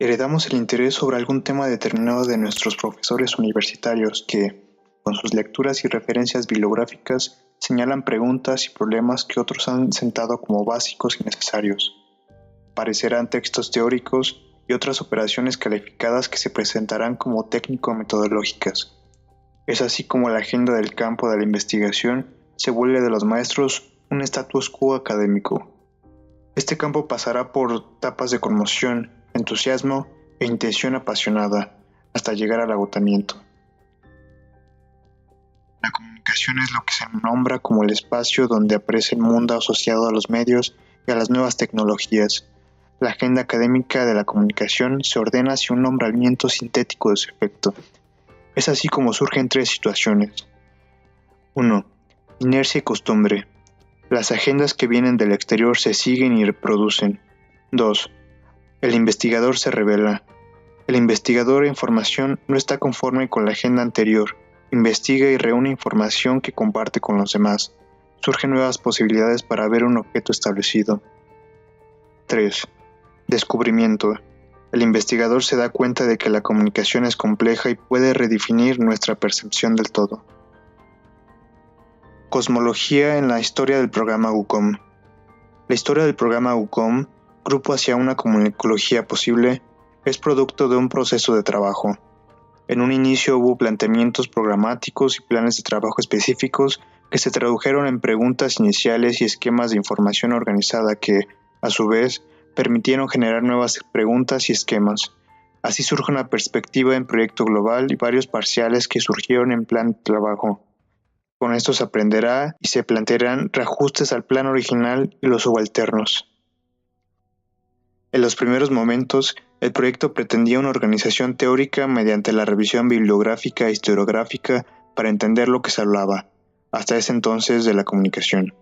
Heredamos el interés sobre algún tema determinado de nuestros profesores universitarios que, con sus lecturas y referencias bibliográficas, señalan preguntas y problemas que otros han sentado como básicos y necesarios. Parecerán textos teóricos y otras operaciones calificadas que se presentarán como técnico-metodológicas. Es así como la agenda del campo de la investigación se vuelve de los maestros un status quo académico. Este campo pasará por etapas de conmoción, entusiasmo e intención apasionada, hasta llegar al agotamiento. La comunicación es lo que se nombra como el espacio donde aparece el mundo asociado a los medios y a las nuevas tecnologías. La agenda académica de la comunicación se ordena hacia un nombramiento sintético de su efecto. Es así como surgen tres situaciones. 1. Inercia y costumbre. Las agendas que vienen del exterior se siguen y reproducen. 2. El investigador se revela. El investigador en formación no está conforme con la agenda anterior. Investiga y reúne información que comparte con los demás. Surgen nuevas posibilidades para ver un objeto establecido. 3. Descubrimiento. El investigador se da cuenta de que la comunicación es compleja y puede redefinir nuestra percepción del todo. Cosmología en la historia del programa WUCOM. La historia del programa WUCOM, Grupo hacia una comunicología posible, es producto de un proceso de trabajo. En un inicio hubo planteamientos programáticos y planes de trabajo específicos que se tradujeron en preguntas iniciales y esquemas de información organizada que, a su vez, permitieron generar nuevas preguntas y esquemas. Así surge una perspectiva en proyecto global y varios parciales que surgieron en plan de trabajo. Con esto se aprenderá y se plantearán reajustes al plan original y los subalternos. En los primeros momentos, el proyecto pretendía una organización teórica mediante la revisión bibliográfica e historiográfica para entender lo que se hablaba, hasta ese entonces, de la comunicación.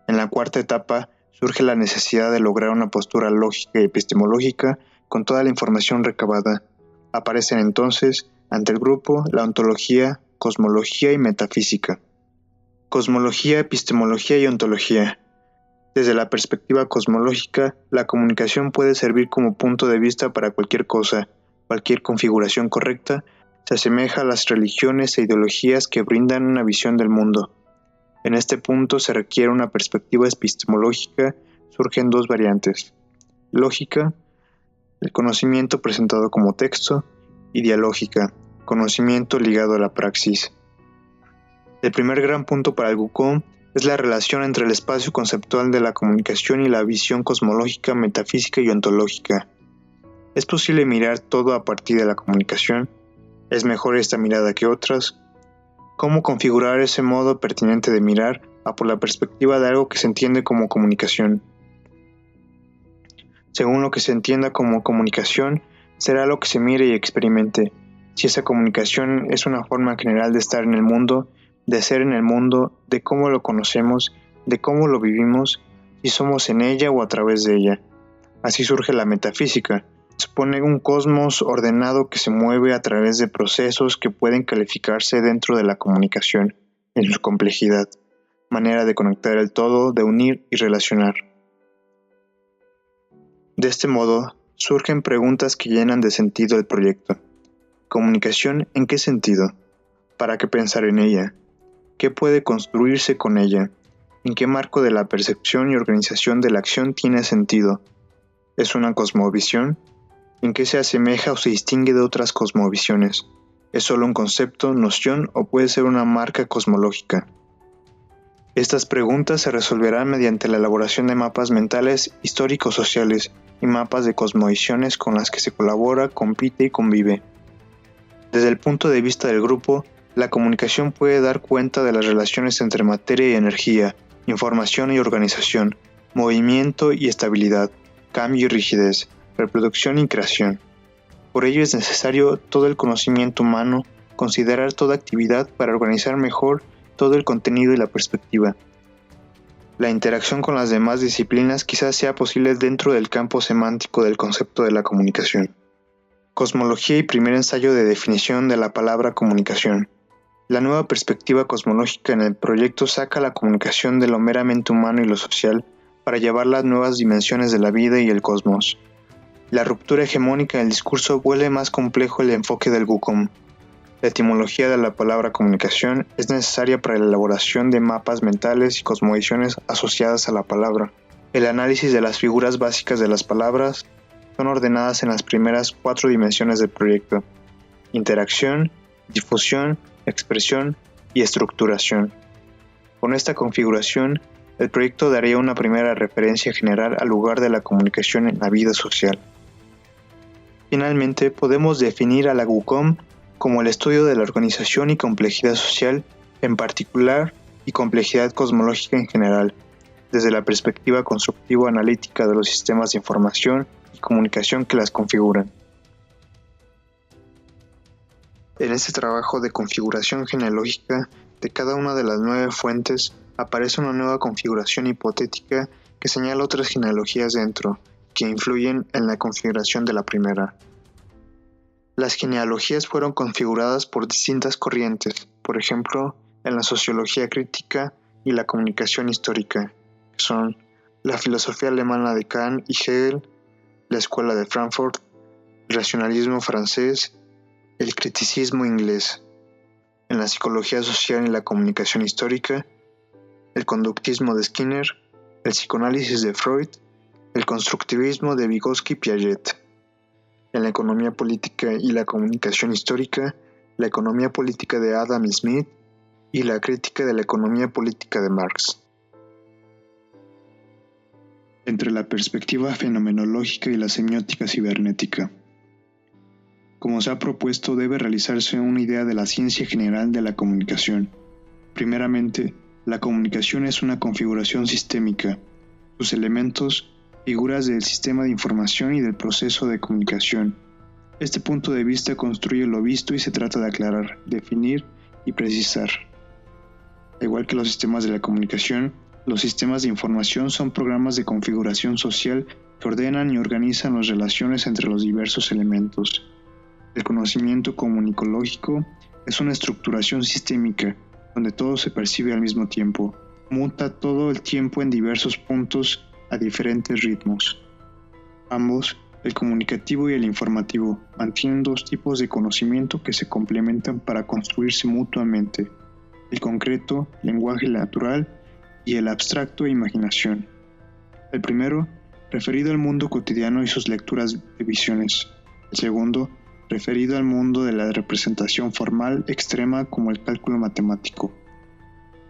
En la cuarta etapa, surge la necesidad de lograr una postura lógica y epistemológica con toda la información recabada. Aparecen entonces, ante el grupo, la ontología, cosmología y metafísica. Cosmología, epistemología y ontología. Desde la perspectiva cosmológica, la comunicación puede servir como punto de vista para cualquier cosa. Cualquier configuración correcta se asemeja a las religiones e ideologías que brindan una visión del mundo. En este punto se requiere una perspectiva epistemológica. Surgen dos variantes: lógica, el conocimiento presentado como texto, y dialógica, conocimiento ligado a la praxis. El primer gran punto para el WUCOM es la relación entre el espacio conceptual de la comunicación y la visión cosmológica, metafísica y ontológica. ¿Es posible mirar todo a partir de la comunicación? ¿Es mejor esta mirada que otras? ¿Cómo configurar ese modo pertinente de mirar a por la perspectiva de algo que se entiende como comunicación? Según lo que se entienda como comunicación, será lo que se mire y experimente. Si esa comunicación es una forma general de estar en el mundo, de ser en el mundo, de cómo lo conocemos, de cómo lo vivimos, si somos en ella o a través de ella. Así surge la metafísica. Supone un cosmos ordenado que se mueve a través de procesos que pueden calificarse dentro de la comunicación, en su complejidad, manera de conectar el todo, de unir y relacionar. De este modo, surgen preguntas que llenan de sentido el proyecto. ¿Comunicación en qué sentido? ¿Para qué pensar en ella? ¿Qué puede construirse con ella? ¿En qué marco de la percepción y organización de la acción tiene sentido? ¿Es una cosmovisión? ¿En qué se asemeja o se distingue de otras cosmovisiones? ¿Es solo un concepto, noción o puede ser una marca cosmológica? Estas preguntas se resolverán mediante la elaboración de mapas mentales histórico-sociales y mapas de cosmovisiones con las que se colabora, compite y convive. Desde el punto de vista del grupo, la comunicación puede dar cuenta de las relaciones entre materia y energía, información y organización, movimiento y estabilidad, cambio y rigidez, reproducción y creación. Por ello es necesario todo el conocimiento humano, considerar toda actividad para organizar mejor todo el contenido y la perspectiva. La interacción con las demás disciplinas quizás sea posible dentro del campo semántico del concepto de la comunicación. Cosmología y primer ensayo de definición de la palabra comunicación. La nueva perspectiva cosmológica en el proyecto saca la comunicación de lo meramente humano y lo social para llevarla a nuevas dimensiones de la vida y el cosmos. La ruptura hegemónica del discurso vuelve más complejo el enfoque del WCOM. La etimología de la palabra comunicación es necesaria para la elaboración de mapas mentales y cosmovisiones asociadas a la palabra. El análisis de las figuras básicas de las palabras son ordenadas en las primeras 4 dimensiones del proyecto: interacción, difusión, expresión y estructuración. Con esta configuración, el proyecto daría una primera referencia general al lugar de la comunicación en la vida social. Finalmente, podemos definir a la WCOM como el estudio de la organización y complejidad social en particular y complejidad cosmológica en general, desde la perspectiva constructivo-analítica de los sistemas de información y comunicación que las configuran. En este trabajo de configuración genealógica de cada una de las 9 fuentes aparece una nueva configuración hipotética que señala otras genealogías dentro, que influyen en la configuración de la primera. Las genealogías fueron configuradas por distintas corrientes, por ejemplo, en la sociología crítica y la comunicación histórica, que son la filosofía alemana de Kant y Hegel, la escuela de Frankfurt, el racionalismo francés, el criticismo inglés. En la psicología social y la comunicación histórica, el conductismo de Skinner, el psicoanálisis de Freud, el constructivismo de Vygotsky y Piaget. En la economía política y la comunicación histórica, la economía política de Adam Smith y la crítica de la economía política de Marx. Entre la perspectiva fenomenológica y la semiótica cibernética. Como se ha propuesto, debe realizarse una idea de la ciencia general de la comunicación. Primeramente, la comunicación es una configuración sistémica. Sus elementos, figuras del sistema de información y del proceso de comunicación. Este punto de vista construye lo visto y se trata de aclarar, definir y precisar. Al igual que los sistemas de la comunicación, los sistemas de información son programas de configuración social que ordenan y organizan las relaciones entre los diversos elementos. El conocimiento comunicológico es una estructuración sistémica, donde todo se percibe al mismo tiempo, muta todo el tiempo en diversos puntos a diferentes ritmos. Ambos, el comunicativo y el informativo, mantienen 2 tipos de conocimiento que se complementan para construirse mutuamente: el concreto, lenguaje natural, y el abstracto, imaginación. El primero, referido al mundo cotidiano y sus lecturas de visiones. El segundo, referido al mundo de la representación formal extrema como el cálculo matemático.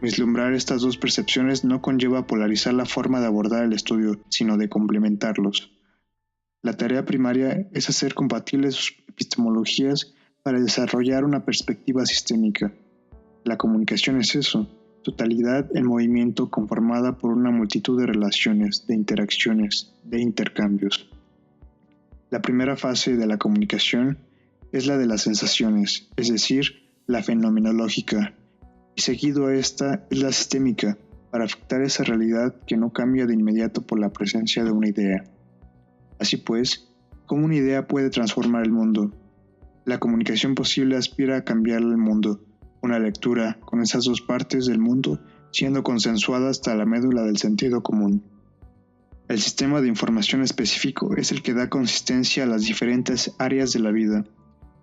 Vislumbrar estas 2 percepciones no conlleva polarizar la forma de abordar el estudio, sino de complementarlos. La tarea primaria es hacer compatibles sus epistemologías para desarrollar una perspectiva sistémica. La comunicación es eso, totalidad en movimiento conformada por una multitud de relaciones, de interacciones, de intercambios. La primera fase de la comunicación es la de las sensaciones, es decir, la fenomenológica, y seguido a esta es la sistémica, para afectar esa realidad que no cambia de inmediato por la presencia de una idea. Así pues, ¿cómo una idea puede transformar el mundo? La comunicación posible aspira a cambiar el mundo, una lectura con esas 2 partes del mundo siendo consensuada hasta la médula del sentido común. El sistema de información específico es el que da consistencia a las diferentes áreas de la vida.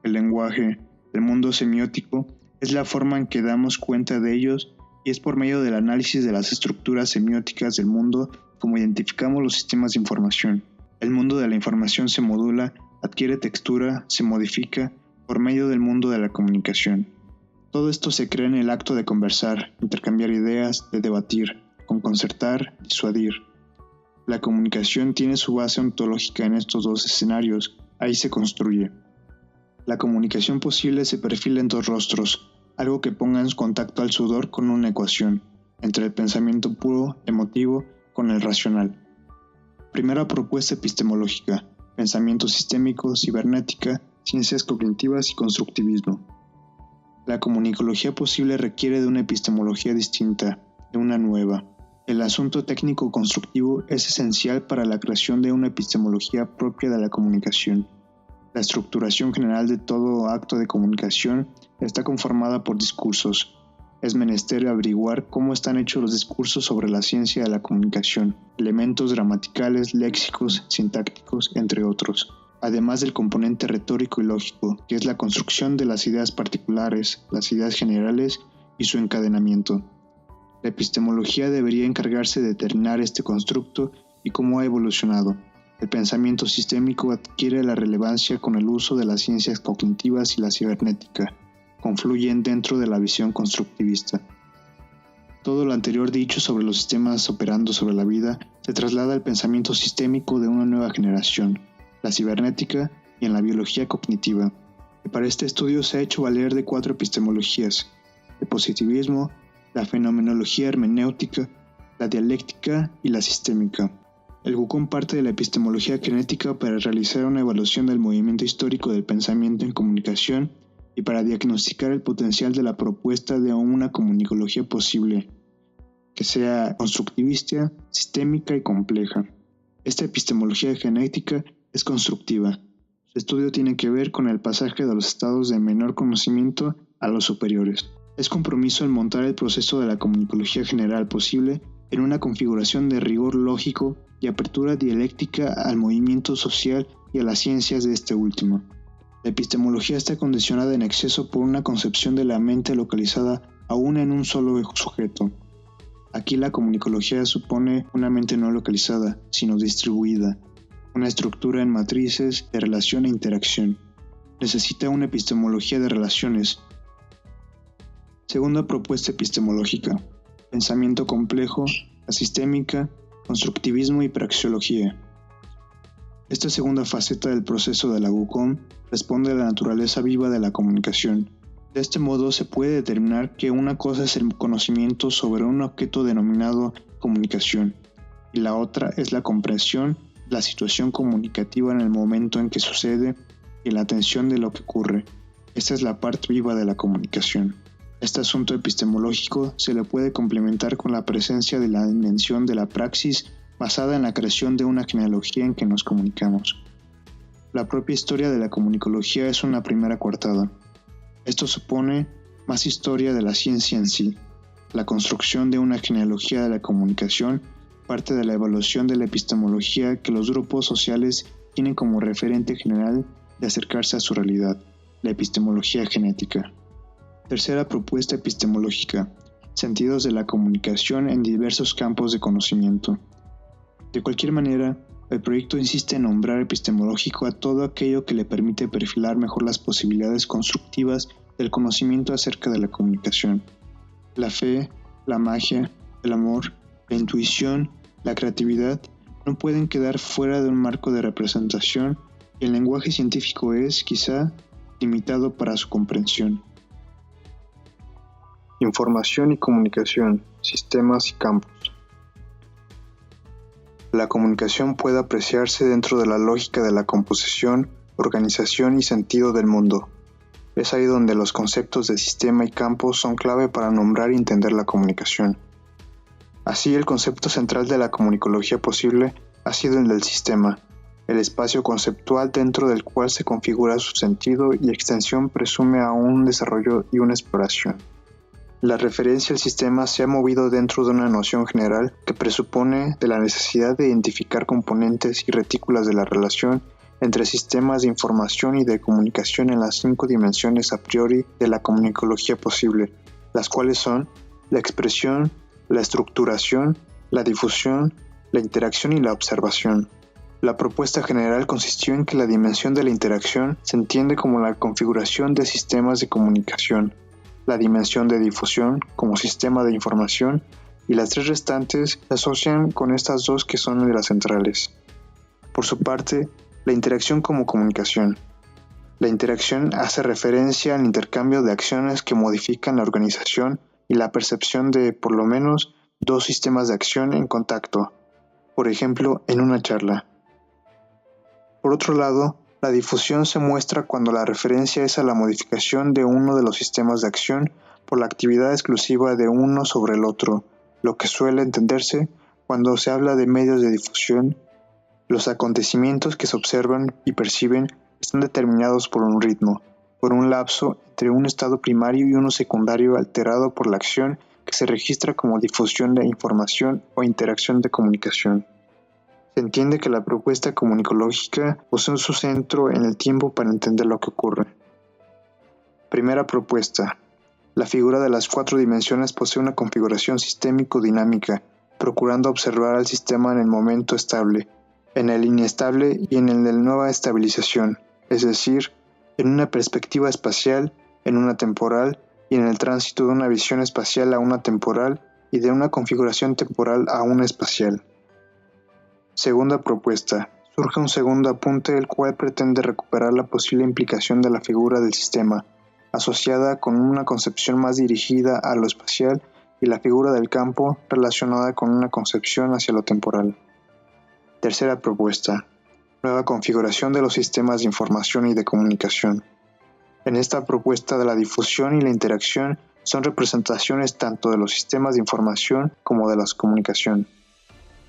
El lenguaje, el mundo semiótico, es la forma en que damos cuenta de ellos y es por medio del análisis de las estructuras semióticas del mundo como identificamos los sistemas de información. El mundo de la información se modula, adquiere textura, se modifica por medio del mundo de la comunicación. Todo esto se crea en el acto de conversar, intercambiar ideas, de debatir, con concertar, disuadir. La comunicación tiene su base ontológica en estos 2 escenarios, ahí se construye. La comunicación posible se perfila en 2 rostros, algo que ponga en contacto al sudor con una ecuación, entre el pensamiento puro, emotivo, con el racional. Primera propuesta epistemológica, pensamiento sistémico, cibernética, ciencias cognitivas y constructivismo. La comunicología posible requiere de una epistemología distinta, de una nueva. El asunto técnico-constructivo es esencial para la creación de una epistemología propia de la comunicación. La estructuración general de todo acto de comunicación está conformada por discursos. es menester averiguar cómo están hechos los discursos sobre la ciencia de la comunicación, elementos gramaticales, léxicos, sintácticos, entre otros, además del componente retórico y lógico, que es la construcción de las ideas particulares, las ideas generales y su encadenamiento. La epistemología debería encargarse de determinar este constructo y cómo ha evolucionado. El pensamiento sistémico adquiere la relevancia con el uso de las ciencias cognitivas y la cibernética. Confluyen dentro de la visión constructivista. Todo lo anterior dicho sobre los sistemas operando sobre la vida se traslada al pensamiento sistémico de una nueva generación, la cibernética y en la biología cognitiva. Y para este estudio se ha hecho valer de 4 epistemologías: el positivismo, la fenomenología hermenéutica, la dialéctica y la sistémica. El GUCOM parte de la epistemología genética para realizar una evaluación del movimiento histórico del pensamiento en comunicación y para diagnosticar el potencial de la propuesta de una comunicología posible, que sea constructivista, sistémica y compleja. Esta epistemología genética es constructiva. Su estudio tiene que ver con el pasaje de los estados de menor conocimiento a los superiores. Es compromiso en montar el proceso de la comunicología general posible en una configuración de rigor lógico y apertura dialéctica al movimiento social y a las ciencias de este último. La epistemología está condicionada en exceso por una concepción de la mente localizada aún en un solo sujeto. Aquí la comunicología supone una mente no localizada, sino distribuida, una estructura en matrices de relación e interacción. Necesita una epistemología de relaciones. Segunda propuesta epistemológica: pensamiento complejo, asistémica, constructivismo y praxeología. Esta segunda faceta del proceso de la GUCOM responde a la naturaleza viva de la comunicación. De este modo se puede determinar que una cosa es el conocimiento sobre un objeto denominado comunicación, y la otra es la comprensión de la situación comunicativa en el momento en que sucede y la atención de lo que ocurre. Esta es la parte viva de la comunicación. Este asunto epistemológico se le puede complementar con la presencia de la dimensión de la praxis basada en la creación de una genealogía en que nos comunicamos. La propia historia de la comunicología es una primera coartada. Esto supone más historia de la ciencia en sí. La construcción de una genealogía de la comunicación parte de la evaluación de la epistemología que los grupos sociales tienen como referente general de acercarse a su realidad, la epistemología genética. Tercera propuesta epistemológica: sentidos de la comunicación en diversos campos de conocimiento. De cualquier manera, el proyecto insiste en nombrar epistemológico a todo aquello que le permite perfilar mejor las posibilidades constructivas del conocimiento acerca de la comunicación. La fe, la magia, el amor, la intuición, la creatividad no pueden quedar fuera de un marco de representación y el lenguaje científico es, quizá, limitado para su comprensión. Información y comunicación, sistemas y campos. La comunicación puede apreciarse dentro de la lógica de la composición, organización y sentido del mundo. Es ahí donde los conceptos de sistema y campo son clave para nombrar y entender la comunicación. Así, el concepto central de la comunicología posible ha sido el del sistema, el espacio conceptual dentro del cual se configura su sentido y extensión presume a un desarrollo y una exploración. La referencia al sistema se ha movido dentro de una noción general que presupone de la necesidad de identificar componentes y retículas de la relación entre sistemas de información y de comunicación en las 5 dimensiones a priori de la comunicología posible, las cuales son la expresión, la estructuración, la difusión, la interacción y la observación. La propuesta general consistió en que la dimensión de la interacción se entiende como la configuración de sistemas de comunicación, la dimensión de difusión como sistema de información y las 3 restantes se asocian con estas 2 que son de las centrales. Por su parte, la interacción como comunicación. La interacción hace referencia al intercambio de acciones que modifican la organización y la percepción de, por lo menos, 2 sistemas de acción en contacto, por ejemplo, en una charla. Por otro lado, la difusión se muestra cuando la referencia es a la modificación de uno de los sistemas de acción por la actividad exclusiva de uno sobre el otro, lo que suele entenderse cuando se habla de medios de difusión. Los acontecimientos que se observan y perciben están determinados por un ritmo. por un lapso entre un estado primario y uno secundario alterado por la acción que se registra como difusión de información o interacción de comunicación. Se entiende que la propuesta comunicológica posee su centro en el tiempo para entender lo que ocurre. Primera propuesta. La figura de las 4 dimensiones posee una configuración sistémico-dinámica, procurando observar al sistema en el momento estable, en el inestable y en el de nueva estabilización, es decir, en una perspectiva espacial, en una temporal y en el tránsito de una visión espacial a una temporal y de una configuración temporal a una espacial. Segunda propuesta. Surge un segundo apunte el cual pretende recuperar la posible implicación de la figura del sistema, asociada con una concepción más dirigida a lo espacial y la figura del campo relacionada con una concepción hacia lo temporal. Tercera propuesta. Nueva configuración de los sistemas de información y de comunicación. En esta propuesta de la difusión y la interacción son representaciones tanto de los sistemas de información como de la comunicación.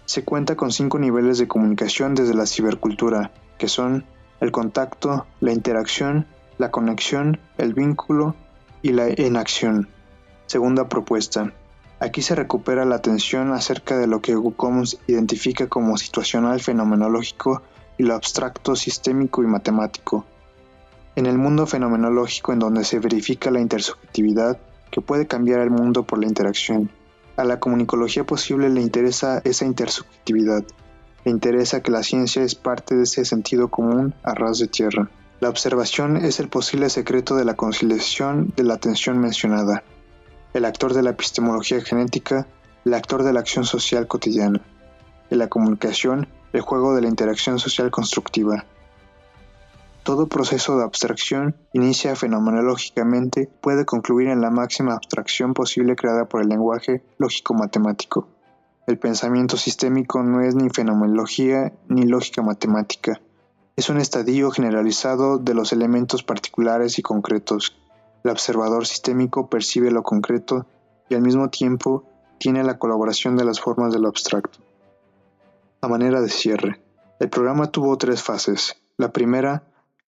Se cuenta con 5 niveles de comunicación desde la cibercultura, que son el contacto, la interacción, la conexión, el vínculo y la enacción. Segunda propuesta. Aquí se recupera la atención acerca de lo que WCOM identifica como situacional fenomenológico y lo abstracto sistémico y matemático. En el mundo fenomenológico en donde se verifica la intersubjetividad que puede cambiar el mundo por la interacción. A la comunicología posible le interesa esa intersubjetividad. Le interesa que la ciencia es parte de ese sentido común a ras de tierra. La observación es el posible secreto de la conciliación de la atención mencionada. El actor de la epistemología genética, el actor de la acción social cotidiana. En la comunicación, el juego de la interacción social constructiva. Todo proceso de abstracción inicia fenomenológicamente, puede concluir en la máxima abstracción posible creada por el lenguaje lógico-matemático. El pensamiento sistémico no es ni fenomenología ni lógica matemática. Es un estadio generalizado de los elementos particulares y concretos. El observador sistémico percibe lo concreto y al mismo tiempo tiene la colaboración de las formas de lo abstracto. A manera de cierre, el programa tuvo 3 fases. La primera,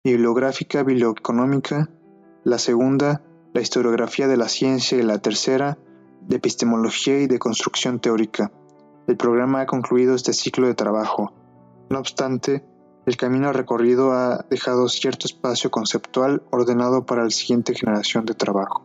bibliográfica biblioeconómica, la segunda, la historiografía de la ciencia y la tercera, de epistemología y de construcción teórica. El programa ha concluido este ciclo de trabajo. No obstante, el camino recorrido ha dejado cierto espacio conceptual ordenado para la siguiente generación de trabajo.